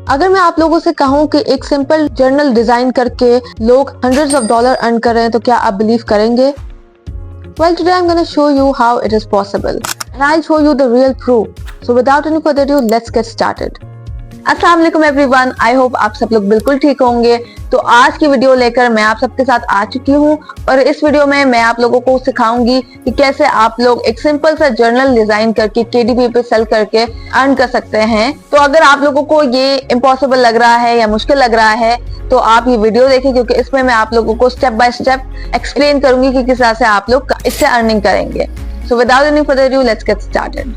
अगर मैं आप लोगों से कहूँ कि एक सिंपल जर्नल डिजाइन करके लोग hundreds of dollars अर्न कर रहे हैं तो क्या आप बिलीव करेंगे? Well, today I'm gonna show you how it is possible and I'll show you the real proof. So without any further ado, let's get started. अस्सलाम वालेकुम एवरीवन, आई होप आप सब लोग बिल्कुल ठीक होंगे। तो आज की वीडियो लेकर मैं आप सबके साथ आ चुकी हूँ और इस वीडियो में मैं आप लोगों को सिखाऊंगी कि कैसे आप लोग एक सिंपल सा जर्नल डिजाइन करके KDP पे सेल करके अर्न कर सकते हैं। तो अगर आप लोगों को ये इम्पॉसिबल लग रहा है या मुश्किल लग रहा है तो आप ये वीडियो देखें, क्योंकि इसमें मैं आप लोगों को स्टेप बाय स्टेप एक्सप्लेन करूंगी कि किस तरह से आप लोग इससे अर्निंग करेंगे। So without any further ado, let's get started.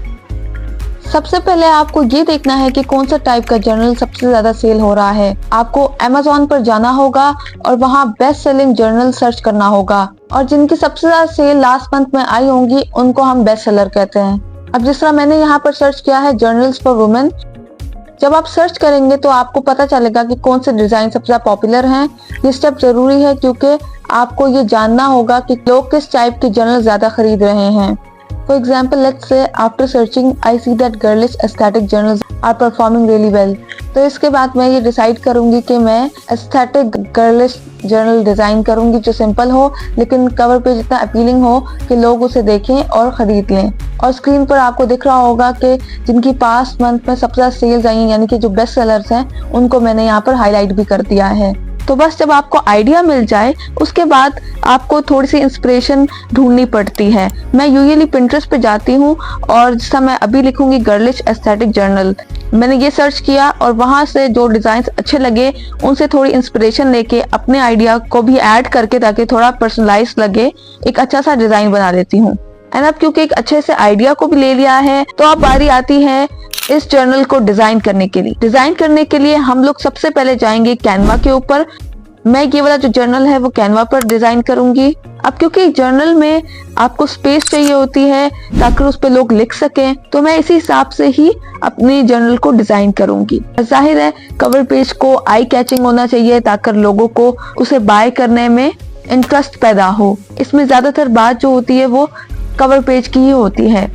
सबसे पहले आपको ये देखना है कि कौन सा टाइप का जर्नल सबसे ज्यादा सेल हो रहा है। आपको Amazon पर जाना होगा और वहाँ बेस्ट सेलिंग जर्नल सर्च करना होगा और जिनकी सबसे ज्यादा सेल लास्ट मंथ में आई होंगी उनको हम बेस्ट सेलर कहते हैं। अब जिस तरह मैंने यहाँ पर सर्च किया है जर्नल्स फॉर वुमेन, जब आप सर्च करेंगे तो आपको पता चलेगा कि कौन से डिजाइन सबसे ज्यादा पॉपुलर हैं। ये स्टेप जरूरी है क्योंकि आपको ये जानना होगा कि लोग किस टाइप के जर्नल ज्यादा खरीद रहे हैं। For example, let's say after searching, I see that girlish aesthetic journals are performing really well. तो इसके बाद मैं ये डिसाइड करूंगी कि मैं एस्थेटिक गर्लिश जर्नल डिजाइन करूंगी जो सिंपल हो लेकिन कवर पेज इतना अपीलिंग हो कि लोग उसे देखें और खरीद लें। और स्क्रीन पर आपको दिख रहा होगा कि जिनकी पास्ट मंथ में सबसे ज्यादा सेल्स आई हैं, यानी कि जो बेस्ट सेलर्स हैं, उनको मैंने यहाँ पर हाईलाइट भी कर दिया है। तो बस जब आपको आइडिया मिल जाए उसके बाद आपको थोड़ी सी इंस्पिरेशन ढूंढनी पड़ती है। मैं यूजुअली पिंटरेस्ट पे जाती हूँ और जिसका मैं अभी लिखूंगी गर्लिश एस्थेटिक जर्नल। मैंने ये सर्च किया और वहां से जो डिजाइन अच्छे लगे उनसे थोड़ी इंस्पिरेशन लेके अपने आइडिया को भी ऐड करके ताकि थोड़ा पर्सनलाइज लगे एक अच्छा सा डिजाइन बना लेती हूँ। एंड अब क्योंकि एक अच्छे से आइडिया को भी ले लिया है तो अब बारी आती है इस जर्नल को डिजाइन करने के लिए। डिजाइन करने के लिए हम लोग सबसे पहले जाएंगे कैनवा के ऊपर। मैं ये वाला जो जर्नल है वो कैनवा पर डिजाइन करूंगी। अब क्योंकि जर्नल में आपको स्पेस चाहिए होती है ताकि उस पर लोग लिख सकें, तो मैं इसी हिसाब से ही अपनी जर्नल को डिजाइन करूंगी। जाहिर है कवर पेज को आई कैचिंग होना चाहिए ताकि लोगों को उसे बाय करने में इंटरेस्ट पैदा हो। इसमें ज्यादातर बात जो होती है वो कवर पेज की ही होती है।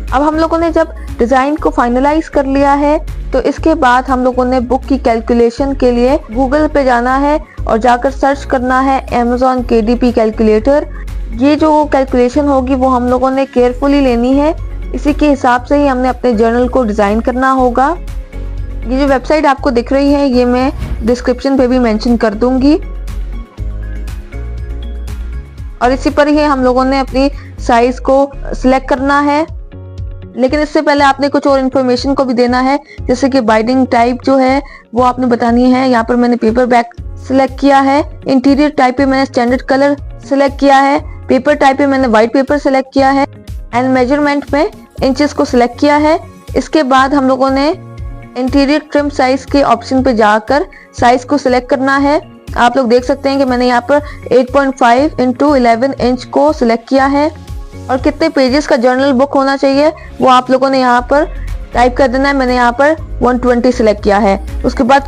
अब हम लोगों ने जब डिजाइन को फाइनलाइज कर लिया है तो इसके बाद हम लोगों ने बुक की कैलकुलेशन के लिए गूगल पे जाना है और जाकर सर्च करना है Amazon KDP कैलकुलेटर। ये जो कैलकुलेशन होगी वो हम लोगों ने केयरफुली लेनी है, इसी के हिसाब से ही हमने अपने जर्नल को डिजाइन करना होगा। ये जो वेबसाइट आपको दिख रही है ये मैं डिस्क्रिप्शन पे भी मेंशन कर दूंगी और इसी पर ही हम लोगों ने अपनी साइज को सिलेक्ट करना है। लेकिन इससे पहले आपने कुछ और इन्फॉर्मेशन को भी देना है, जैसे कि बाइंडिंग टाइप जो है वो आपने बतानी है। यहाँ पर मैंने पेपर बैक सिलेक्ट किया है, इंटीरियर टाइप पे मैंने स्टैंडर्ड कलर सिलेक्ट किया है, पेपर टाइप पे मैंने व्हाइट पेपर सिलेक्ट किया है एंड मेजरमेंट में इंचेस को सिलेक्ट किया है। इसके बाद हम लोगों ने इंटीरियर ट्रिम साइज के ऑप्शन पे जाकर साइज को सिलेक्ट करना है। आप लोग देख सकते हैं कि मैंने यहाँ पर 8.5 into 11 इंच को सिलेक्ट किया है और कितने पेजेस का जर्नल बुक होना चाहिए वो आप लोगों ने यहाँ पर टाइप कर देना है। मैंने यहाँ पर 120 सिलेक्ट किया है। उसके बाद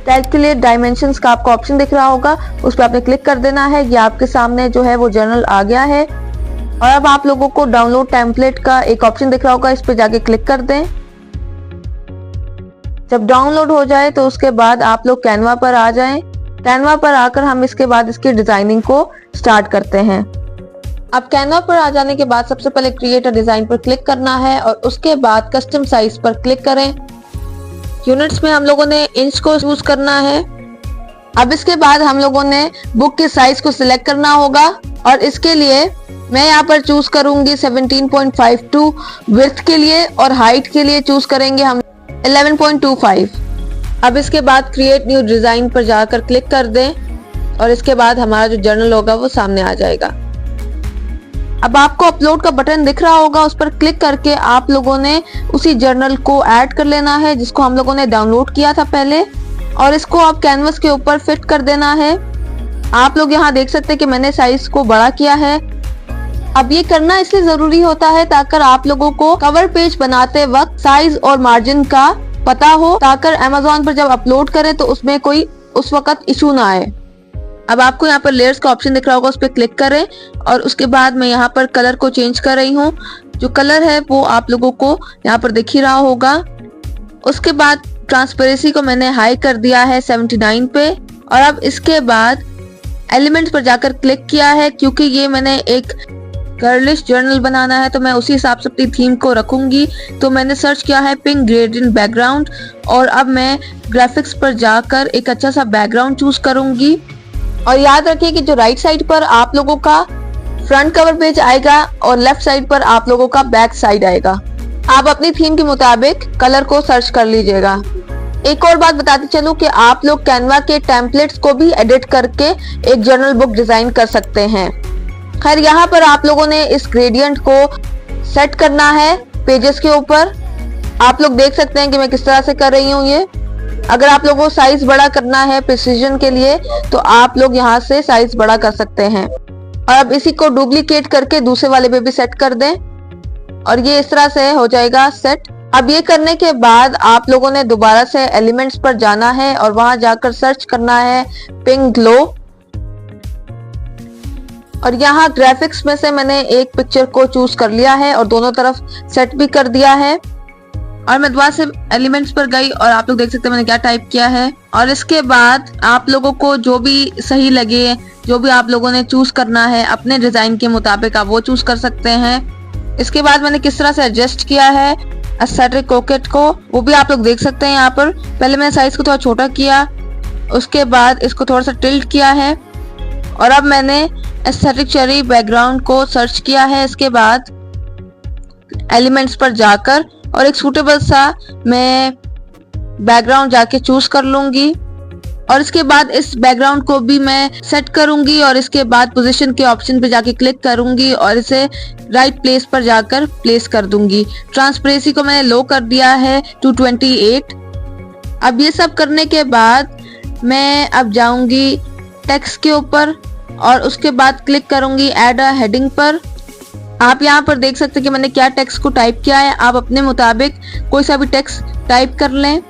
कैलकुलेट डायमेंशंस का आपको ऑप्शन दिख रहा होगा, उस पर आपने क्लिक कर देना है। ये आपके सामने जो है वो जर्नल आ गया है और अब आप लोगों को डाउनलोड टेम्पलेट का एक ऑप्शन दिख रहा होगा, इस पर जाके क्लिक कर दें। जब डाउनलोड हो जाए तो उसके बाद आप लोग कैनवा पर आ जाएं। कैनवा पर आकर हम इसके बाद इसकी डिजाइनिंग को स्टार्ट करते हैं। अब कैनवा पर आ जाने के बाद सबसे पहले क्रिएट अ डिजाइन पर क्लिक करना है और उसके बाद कस्टम साइज पर क्लिक करें। यूनिट्स में हम लोगों ने इंच को यूज करना है। अब इसके बाद हम लोगों ने बुक के साइज को सिलेक्ट करना होगा और इसके लिए मैं यहाँ पर चूज करूंगी 17.52 विड्थ के लिए और हाइट के लिए चूज करेंगे हम 11.25। अब इसके बाद क्रिएट न्यू डिजाइन पर जाकर क्लिक कर दें और इसके बाद हमारा जो जर्नल होगा वो सामने आ जाएगा। अब आपको अपलोड का बटन दिख रहा होगा, उस पर क्लिक करके आप लोगों ने उसी जर्नल को ऐड कर लेना है जिसको हम लोगों ने डाउनलोड किया था पहले और इसको आप कैनवस के ऊपर फिट कर देना है। आप लोग यहाँ देख सकते हैं कि मैंने साइज को बड़ा किया है। अब ये करना इसलिए जरूरी होता है ताकि आप लोगों को कवर पेज बनाते वक्त साइज और मार्जिन का पता हो, ताकि Amazon पर जब अपलोड करें तो उसमें कोई उस वक्त इशू ना आए। अब आपको यहाँ पर लेयर्स का ऑप्शन दिख रहा होगा, उस पर क्लिक करें और उसके बाद मैं यहाँ पर कलर को चेंज कर रही हूँ। जो कलर है वो आप लोगों को यहाँ पर दिख ही रहा होगा। उसके बाद ट्रांसपेरेंसी को मैंने हाई कर दिया है 79 पे। और अब इसके बाद एलिमेंट्स पर जाकर क्लिक किया है, क्योंकि ये मैंने एक गर्लिश जर्नल बनाना है तो मैं उसी हिसाब से अपनी थीम को रखूंगी। तो मैंने सर्च किया है पिंक ग्रेडियंट बैकग्राउंड, और अब मैं ग्राफिक्स पर जाकर एक अच्छा सा बैकग्राउंड चूज करूंगी। और याद रखिए कि जो राइट साइड पर आप लोगों का फ्रंट कवर पेज आएगा और लेफ्ट साइड पर आप लोगों का बैक साइड आएगा। आप अपनी थीम के मुताबिक कलर को सर्च कर लीजिएगा। एक और बात बताती चलूं कि आप लोग कैनवा के टेम्पलेट्स को भी एडिट करके एक जर्नल बुक डिजाइन कर सकते हैं। खैर, यहाँ पर आप लोगों ने इस ग्रेडियंट को सेट करना है पेजेस के ऊपर। आप लोग देख सकते हैं कि मैं किस तरह से कर रही हूँ ये। अगर आप लोगों को साइज बड़ा करना है प्रिसीजन के लिए तो आप लोग यहाँ से साइज बड़ा कर सकते हैं। और अब इसी को डुप्लीकेट करके दूसरे वाले पे भी सेट कर दें और ये इस तरह से हो जाएगा सेट। अब ये करने के बाद आप लोगों ने दोबारा से एलिमेंट्स पर जाना है और वहां जाकर सर्च करना है पिंक ग्लो। और यहाँ ग्राफिक्स में से मैंने एक पिक्चर को चूज कर लिया है और दोनों तरफ सेट भी कर दिया है। और मैं दोबारा से एलिमेंट्स पर गई और आप लोग देख सकते हैं मैंने क्या टाइप किया है। और इसके बाद आप लोगों को जो भी सही लगे, जो भी आप लोगों ने चूज करना है अपने डिजाइन के मुताबिक आप वो चूज कर सकते हैं। इसके बाद मैंने किस तरह से एडजस्ट किया है एस्थेटिक पॉकेट को, वो भी आप लोग देख सकते हैं यहाँ पर। पहले मैंने साइज को थोड़ा छोटा किया, उसके बाद इसको थोड़ा सा टिल्ट किया है और अब मैंने एस्थेटिक चेरी बैकग्राउंड को सर्च किया है। इसके बाद एलिमेंट्स पर जाकर और एक सूटेबल सा मैं बैकग्राउंड जाके चूज कर लूंगी और इसके बाद इस बैकग्राउंड को भी मैं सेट करूंगी और इसके बाद पोजीशन के ऑप्शन पे जाके क्लिक करूंगी और इसे राइट प्लेस पर जाकर प्लेस कर दूंगी। ट्रांसपेरेंसी को मैंने लो कर दिया है 228। अब ये सब करने के बाद मैं अब जाऊंगी टेक्स्ट के ऊपर और उसके बाद क्लिक करूंगी ऐड अ हेडिंग पर। आप यहाँ पर देख सकते हैं कि मैंने क्या टेक्स्ट को टाइप किया है। आप अपने मुताबिक कोई सा भी टेक्स्ट टाइप कर लें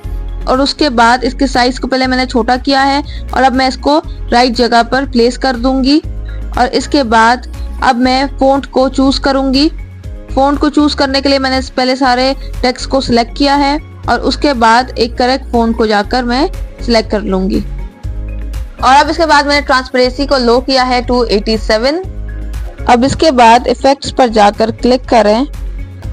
और उसके बाद इसके साइज को पहले मैंने छोटा किया है और अब मैं इसको राइट जगह पर प्लेस कर दूंगी। और इसके बाद अब मैं फ़ॉन्ट को चूज करूंगी। फ़ॉन्ट को चूज करने के लिए मैंने पहले सारे टेक्स्ट को सिलेक्ट किया है और उसके बाद एक करेक्ट फ़ॉन्ट को जाकर मैं सिलेक्ट कर लूंगी। और अब इसके बाद मैंने ट्रांसपेरेंसी को लो किया है 287। अब इसके बाद इफेक्ट्स पर जाकर क्लिक करें।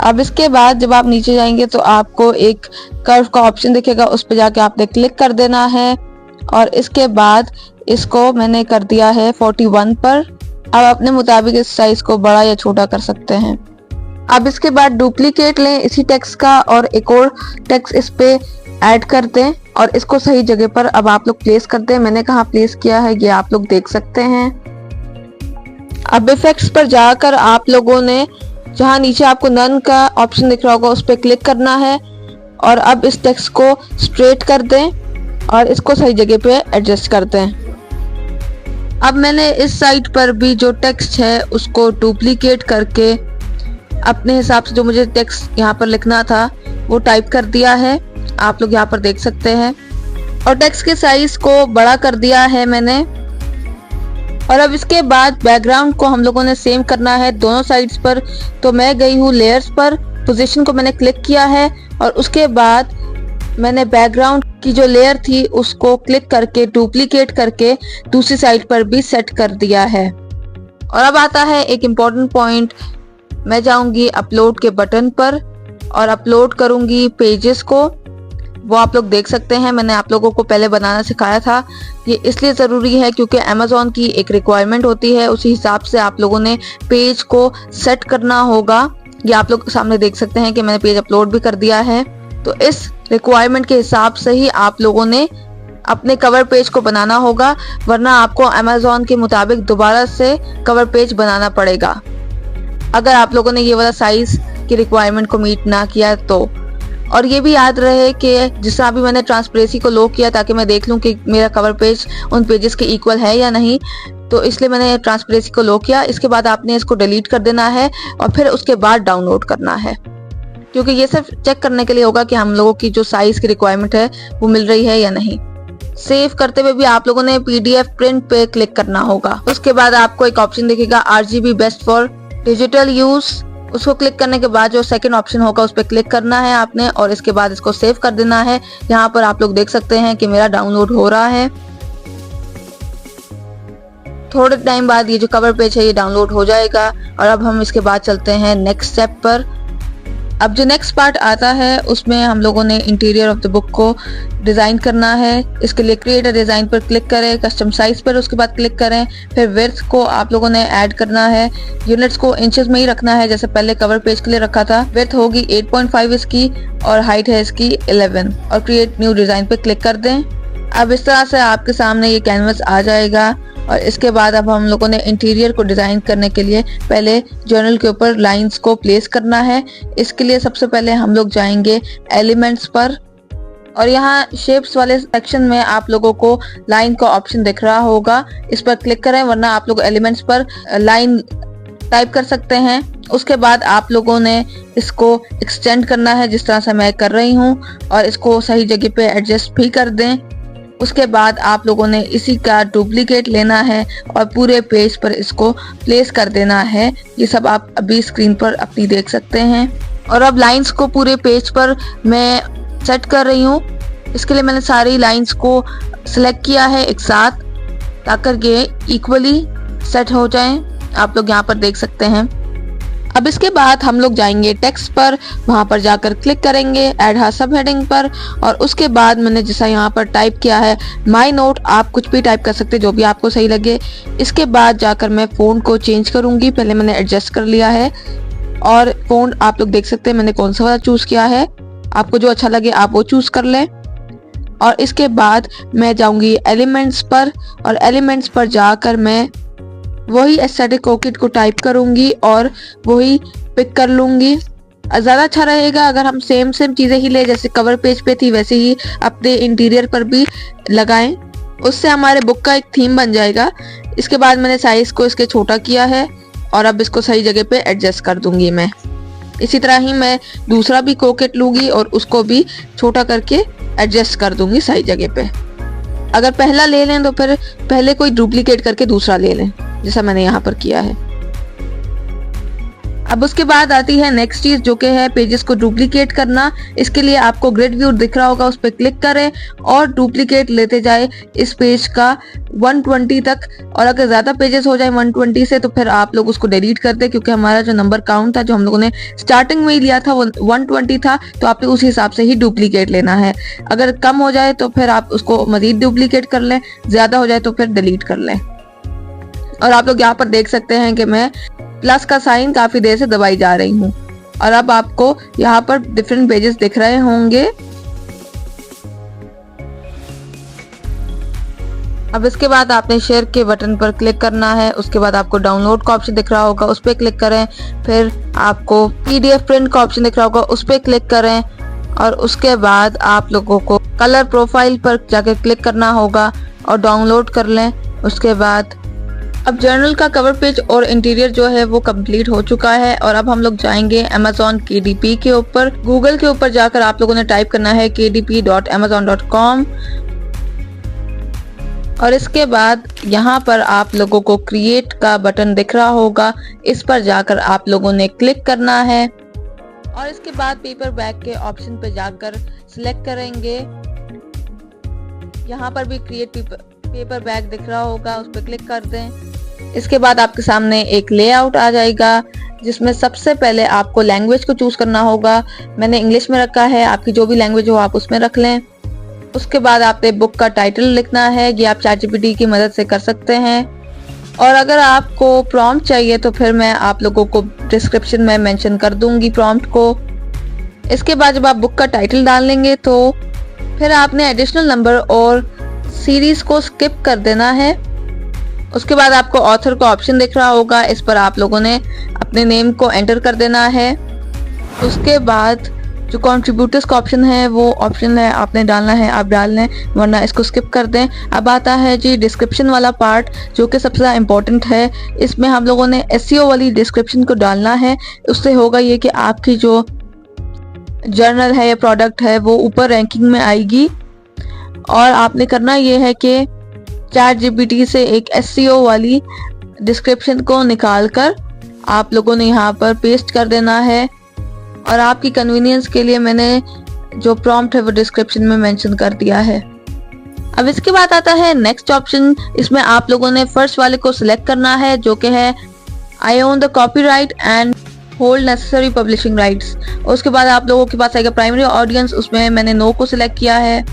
अब इसके बाद जब आप नीचे जाएंगे तो आपको एक कर्व का ऑप्शन दिखेगा, उस पर जाके आपने क्लिक कर देना है और इसके बाद इसको मैंने कर दिया है 41 पर। अब अपने मुताबिक इस साइज को बड़ा या छोटा कर सकते हैं। अब इसके बाद डुप्लीकेट लें इसी टेक्स्ट का और एक और टेक्स्ट इस पे ऐड कर दें और इसको सही जगह पर अब आप लोग प्लेस कर दें। मैंने कहाँ प्लेस किया है ये आप लोग देख सकते हैं। अब इफेक्ट्स पर जाकर आप लोगों ने जहां नीचे आपको नन का ऑप्शन दिख रहा होगा उस पर क्लिक करना है और अब इस टेक्स्ट को स्ट्रेट कर दें और इसको सही जगह पे एडजस्ट कर दें। अब मैंने इस साइड पर भी जो टेक्स्ट है उसको डुप्लीकेट करके अपने हिसाब से जो मुझे टेक्स्ट यहाँ पर लिखना था वो टाइप कर दिया है, आप लोग यहाँ पर देख सकते हैं। और टेक्स्ट के साइज को बड़ा कर दिया है मैंने। और अब इसके बाद बैकग्राउंड को हम लोगों ने सेम करना है दोनों साइड्स पर। तो मैं गई हूँ लेयर्स पर, पोजीशन को मैंने क्लिक किया है और उसके बाद मैंने बैकग्राउंड की जो लेयर थी उसको क्लिक करके डुप्लीकेट करके दूसरी साइड पर भी सेट कर दिया है। और अब आता है एक इम्पॉर्टेंट पॉइंट, मैं जाऊंगी अपलोड के बटन पर और अपलोड करूंगी पेजेस को। वो आप लोग देख सकते हैं मैंने आप लोगों को पहले बनाना सिखाया था। ये इसलिए ज़रूरी है क्योंकि अमेज़ॉन की एक रिक्वायरमेंट होती है, उसी हिसाब से आप लोगों ने पेज को सेट करना होगा। ये आप लोग सामने देख सकते हैं कि मैंने पेज अपलोड भी कर दिया है। तो इस रिक्वायरमेंट के हिसाब से ही आप लोगों ने अपने कवर पेज को बनाना होगा, वरना आपको अमेज़ॉन के मुताबिक दोबारा से कवर पेज बनाना पड़ेगा अगर आप लोगों ने ये वाला साइज की रिक्वायरमेंट को मीट ना किया तो। और ये भी याद रहे कि जिस तरह अभी मैंने ट्रांसपेरेंसी को लो किया ताकि मैं देख लूं कि मेरा कवर पेज उन पेजेस के इक्वल है या नहीं, तो इसलिए मैंने ट्रांसपेरेंसी को लो किया। इसके बाद आपने इसको डिलीट कर देना है और फिर उसके बाद डाउनलोड करना है, क्योंकि ये सिर्फ चेक करने के लिए होगा कि हम लोगों की जो साइज की रिक्वायरमेंट है वो मिल रही है या नहीं। सेव करते हुए भी आप लोगों ने PDF प्रिंट पे क्लिक करना होगा। उसके बाद आपको एक ऑप्शन दिखेगा RGB best for digital use, उसको क्लिक करने के बाद जो सेकंड ऑप्शन होगा उस पर क्लिक करना है आपने और इसके बाद इसको सेव कर देना है। यहाँ पर आप लोग देख सकते हैं कि मेरा डाउनलोड हो रहा है। थोड़े टाइम बाद ये जो कवर पेज है ये डाउनलोड हो जाएगा और अब हम इसके बाद चलते हैं नेक्स्ट स्टेप पर। अब जो नेक्स्ट पार्ट आता है उसमें हम लोगों ने इंटीरियर ऑफ द बुक को डिज़ाइन करना है। इसके लिए क्रिएट अ डिज़ाइन पर क्लिक करें, कस्टम साइज पर उसके बाद क्लिक करें, फिर विड्थ को आप लोगों ने ऐड करना है। यूनिट्स को इंचेस में ही रखना है जैसे पहले कवर पेज के लिए रखा था। विड्थ होगी 8.5 इसकी और हाइट है इसकी 11 और क्रिएट न्यू डिज़ाइन पर क्लिक कर दें। अब इस तरह से आपके सामने ये कैनवस आ जाएगा और इसके बाद अब हम लोगों ने इंटीरियर को डिज़ाइन करने के लिए पहले जर्नल के ऊपर लाइंस को प्लेस करना है। इसके लिए सबसे पहले हम लोग जाएंगे एलिमेंट्स पर और यहाँ शेप्स वाले सेक्शन में आप लोगों को लाइन का ऑप्शन दिख रहा होगा, इस पर क्लिक करें, वरना आप लोग एलिमेंट्स पर लाइन टाइप कर सकते हैं। उसके बाद आप लोगों ने इसको एक्सटेंड करना है जिस तरह से मैं कर रही हूँ और इसको सही जगह पे एडजस्ट भी कर दें। उसके बाद आप लोगों ने इसी का डुप्लीकेट लेना है और पूरे पेज पर इसको प्लेस कर देना है। ये सब आप अभी स्क्रीन पर अपनी देख सकते हैं। और अब लाइंस को पूरे पेज पर मैं सेट कर रही हूँ। इसके लिए मैंने सारी लाइंस को सिलेक्ट किया है एक साथ ताकि ये इक्वली सेट हो जाएं। आप लोग यहाँ पर देख सकते हैं। अब इसके बाद हम लोग जाएंगे टेक्स्ट पर, वहां पर जाकर क्लिक करेंगे ऐड हा सब हेडिंग पर और उसके बाद मैंने जैसा यहाँ पर टाइप किया है माई नोट, आप कुछ भी टाइप कर सकते हैं जो भी आपको सही लगे। इसके बाद जाकर मैं फ़ॉन्ट को चेंज करूंगी। पहले मैंने एडजस्ट कर लिया है और फ़ॉन्ट आप लोग देख सकते हैं मैंने कौन सा वाला चूज़ किया है। आपको जो अच्छा लगे आप वो चूज़ कर लें। और इसके बाद मैं जाऊंगी एलिमेंट्स पर और एलिमेंट्स पर जाकर मैं वही एस्थेटिक ओकिट को टाइप करूंगी और वही पिक कर लूंगी। ज़्यादा अच्छा रहेगा अगर हम सेम चीज़ें ही ले, जैसे कवर पेज पे थी वैसे ही अपने इंटीरियर पर भी लगाएं, उससे हमारे बुक का एक थीम बन जाएगा। इसके बाद मैंने साइज को इसके छोटा किया है और अब इसको सही जगह पे एडजस्ट कर दूंगी मैं। इसी तरह ही मैं दूसरा भी कोकेट लूंगी और उसको भी छोटा करके एडजस्ट कर दूंगी सही जगह पे। अगर पहला ले लें तो फिर पहले कोई डुप्लीकेट करके दूसरा ले लें जैसा मैंने यहाँ पर किया है। अब उसके बाद आती है नेक्स्ट चीज जो कि है पेजेस को डुप्लीकेट करना। इसके लिए आपको ग्रिड व्यू दिख रहा होगा, उस पर क्लिक करें और डुप्लीकेट लेते जाए इस पेज का 120 तक। और अगर ज्यादा पेजेस हो जाए 120 से तो फिर आप लोग उसको डिलीट कर दें, क्योंकि हमारा जो नंबर काउंट था जो हम लोगों ने स्टार्टिंग में ही लिया था वो 120 था, तो आपको उस हिसाब से ही डुप्लीकेट लेना है। अगर कम हो जाए तो फिर आप उसको मजीद डुप्लीकेट कर लें, ज्यादा हो जाए तो फिर डिलीट कर लें। और आप लोग यहाँ पर देख सकते हैं कि मैं प्लस का साइन काफी देर से दबाई जा रही हूँ और अब आपको यहाँ पर डिफरेंट पेजेस दिख रहे होंगे। अब इसके बाद आपने शेयर के बटन पर क्लिक करना है। उसके बाद आपको डाउनलोड का ऑप्शन दिख रहा होगा, उस पर क्लिक करें। फिर आपको PDF प्रिंट का ऑप्शन दिख रहा होगा, उस पर क्लिक करें और उसके बाद आप लोगों को कलर प्रोफाइल पर जाकर क्लिक करना होगा और डाउनलोड कर लें। उसके बाद अब जर्नल का कवर पेज और इंटीरियर जो है वो कंप्लीट हो चुका है और अब हम लोग जाएंगे Amazon KDP के ऊपर। गूगल के ऊपर जाकर आप लोगों ने टाइप करना है kdp.amazon.com और इसके बाद यहाँ पर आप लोगों को क्रिएट का बटन दिख रहा होगा, इस पर जाकर आप लोगों ने क्लिक करना है और इसके बाद पेपर बैग के ऑप्शन पर जाकर सिलेक्ट करेंगे। यहाँ पर भी क्रिएट पेपर बैग दिख रहा होगा, उस पर क्लिक कर दें। इसके बाद आपके सामने एक लेआउट आ जाएगा जिसमें सबसे पहले आपको लैंग्वेज को चूज करना होगा। मैंने इंग्लिश में रखा है, आपकी जो भी लैंग्वेज हो आप उसमें रख लें। उसके बाद आपने बुक का टाइटल लिखना है, ये आप ChatGPT की मदद से कर सकते हैं। और अगर आपको प्रॉम्प्ट चाहिए तो फिर मैं आप लोगों को डिस्क्रिप्शन में मेंशन कर दूंगी प्रॉम्प्ट को। इसके बाद जब आप बुक का टाइटल डाल लेंगे तो फिर आपने एडिशनल नंबर और सीरीज को स्किप कर देना है। उसके बाद आपको ऑथर का ऑप्शन दिख रहा होगा, इस पर आप लोगों ने अपने नेम को एंटर कर देना है। उसके बाद जो कंट्रीब्यूटर्स का ऑप्शन है वो ऑप्शन है आपने डालना है, आप डाल लें वरना इसको स्किप कर दें। अब आता है जी डिस्क्रिप्शन वाला पार्ट जो कि सबसे ज़्यादा इम्पोर्टेंट है। इसमें हम लोगों ने SEO वाली डिस्क्रिप्शन को डालना है। उससे होगा ये कि आपकी जो जर्नल है या प्रोडक्ट है वो ऊपर रैंकिंग में आएगी। और आपने करना ये है कि ChatGPT से एक SEO वाली डिस्क्रिप्शन को निकाल कर आप लोगों ने यहाँ पर पेस्ट कर देना है और आपकी कन्वीनियंस के लिए मैंने जो प्रॉम्प्ट है वो डिस्क्रिप्शन में मेंशन कर दिया है। अब इसके बाद आता है नेक्स्ट ऑप्शन। इसमें आप लोगों ने फर्स्ट वाले को सिलेक्ट करना है जो कि है I own the copyright and hold necessary publishing rights. उसके बाद आप लोगों के पास आएगा प्राइमरी ऑडियंस, उसमें मैंने नो को सिलेक्ट किया है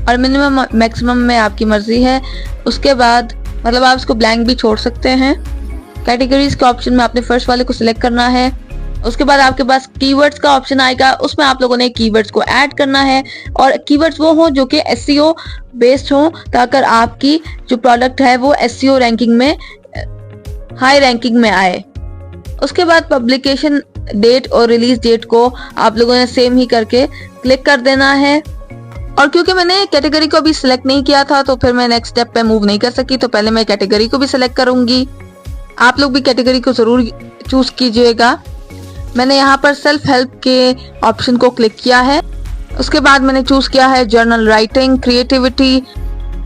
और मिनिमम मैक्सिमम में आपकी मर्जी है। उसके बाद मतलब आप इसको ब्लैंक भी छोड़ सकते हैं। कैटेगरीज के ऑप्शन में आपने फर्स्ट वाले को सिलेक्ट करना है। उसके बाद आपके पास कीवर्ड्स का ऑप्शन आएगा, उसमें आप लोगों ने कीवर्ड्स को ऐड करना है और कीवर्ड्स वो हो जो कि एसईओ बेस्ड हो ताकि आपकी जो प्रोडक्ट है वो एसईओ रैंकिंग में हाई रैंकिंग में आए। उसके बाद पब्लिकेशन डेट और रिलीज डेट को आप लोगों ने सेम ही करके क्लिक कर देना है। और क्योंकि मैंने कैटेगरी को अभी सिलेक्ट नहीं किया था तो फिर मैं नेक्स्ट स्टेप पे मूव नहीं कर सकी, तो पहले मैं कैटेगरी को भी सिलेक्ट करूंगी। आप लोग भी कैटेगरी को जरूर चूज कीजिएगा। मैंने यहाँ पर सेल्फ हेल्प के ऑप्शन को क्लिक किया है। उसके बाद मैंने चूज किया है जर्नल राइटिंग, क्रिएटिविटी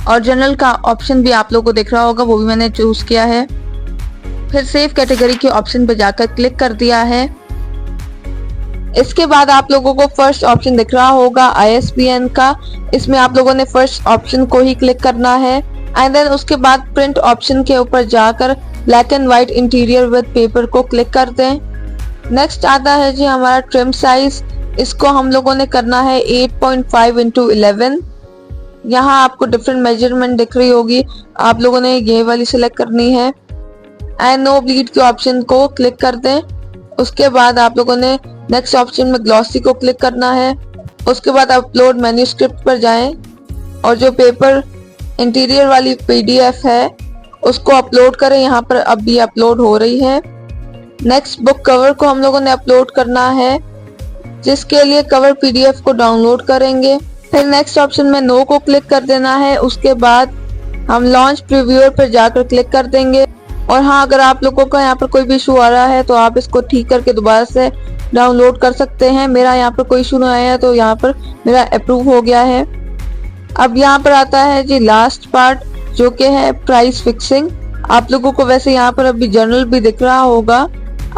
और जर्नल का ऑप्शन भी आप लोगों को दिख रहा होगा, वो भी मैंने चूज किया है। फिर सेव कैटेगरी के ऑप्शन पे जाकर क्लिक कर दिया है। इसके बाद आप लोगों को फर्स्ट ऑप्शन दिख रहा होगा ISBN का, इसमें आप लोगों ने फर्स्ट ऑप्शन को ही क्लिक करना है एंड देन उसके बाद प्रिंट ऑप्शन के ऊपर जाकर black and white interior with paper को क्लिक कर दें। नेक्स्ट आता है जी हमारा ट्रिम साइज, इसको हम लोगों ने करना है 8.5 into 11। यहाँ आपको डिफरेंट मेजरमेंट दिख रही होगी, आप लोगों ने ये वाली सिलेक्ट करनी है एंड नो ब्लीड के ऑप्शन को क्लिक कर दें। उसके बाद आप लोगों ने नेक्स्ट ऑप्शन में ग्लॉसी को क्लिक करना है। उसके बाद अपलोड मैन्यूस्क्रिप्ट पर जाएं और जो पेपर इंटीरियर वाली PDF है उसको अपलोड करें। यहाँ पर अभी अपलोड हो रही है। नेक्स्ट बुक कवर को हम लोगों ने अपलोड करना है, जिसके लिए कवर PDF को डाउनलोड करेंगे। फिर नेक्स्ट ऑप्शन में नो को क्लिक कर देना है। उसके बाद हम लॉन्च प्रीव्यूअर पर जाकर क्लिक कर देंगे। और हाँ, अगर आप लोगों का यहाँ पर कोई भी इशू आ रहा है तो आप इसको ठीक करके दोबारा से डाउनलोड कर सकते हैं। मेरा यहाँ पर कोई इशू नहीं आया है तो यहाँ पर मेरा अप्रूव हो गया है। अब यहाँ पर आता है जी लास्ट पार्ट जो कि है प्राइस फिक्सिंग। आप लोगों को वैसे यहाँ पर अभी जर्नल भी दिख रहा होगा।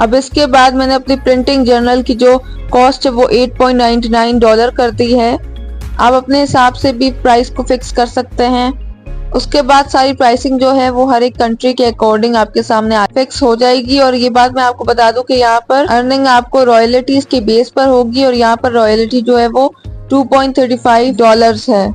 अब इसके बाद मैंने अपनी प्रिंटिंग जर्नल की जो कॉस्ट है वो $8.99 कर दी है। आप अपने हिसाब से भी प्राइस को फिक्स कर सकते हैं। उसके बाद सारी प्राइसिंग जो है वो हर एक कंट्री के अकॉर्डिंग आपके सामने फिक्स हो जाएगी। और ये बात मैं आपको बता दूं कि यहाँ पर अर्निंग आपको रॉयल्टीज के बेस पर होगी और यहाँ पर रॉयल्टी जो है वो $2.35 है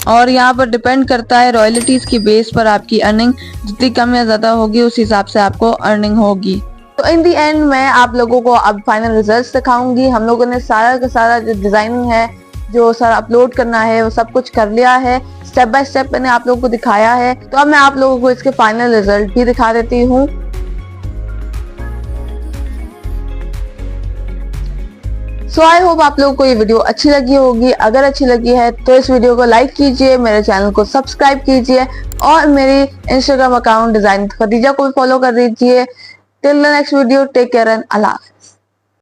और यहाँ पर डिपेंड करता है रॉयल्टीज की बेस पर आपकी अर्निंग जितनी कम या ज्यादा होगी उस हिसाब से आपको अर्निंग होगी। तो इन दी एंड मैं आप लोगों को अब फाइनल रिजल्ट्स दिखाऊंगी। हम लोगों ने सारा का सारा जो डिजाइनिंग है, जो सारा अपलोड करना है, वो सब कुछ कर लिया है। स्टेप बाय स्टेप मैंने आप लोगों को दिखाया है। तो अब मैं आप लोगों को इसके फाइनल रिजल्ट भी दिखा देती हूँ। सो आई होप आप लोगों को ये वीडियो अच्छी लगी होगी। अगर अच्छी लगी है तो इस वीडियो को लाइक कीजिए, मेरे चैनल को सब्सक्राइब कीजिए और मेरी इंस्टाग्राम अकाउंट डिजाइन खदीजा को भी फॉलो कर दीजिए। Till the next video, take care and अल्लाह हाफिज़।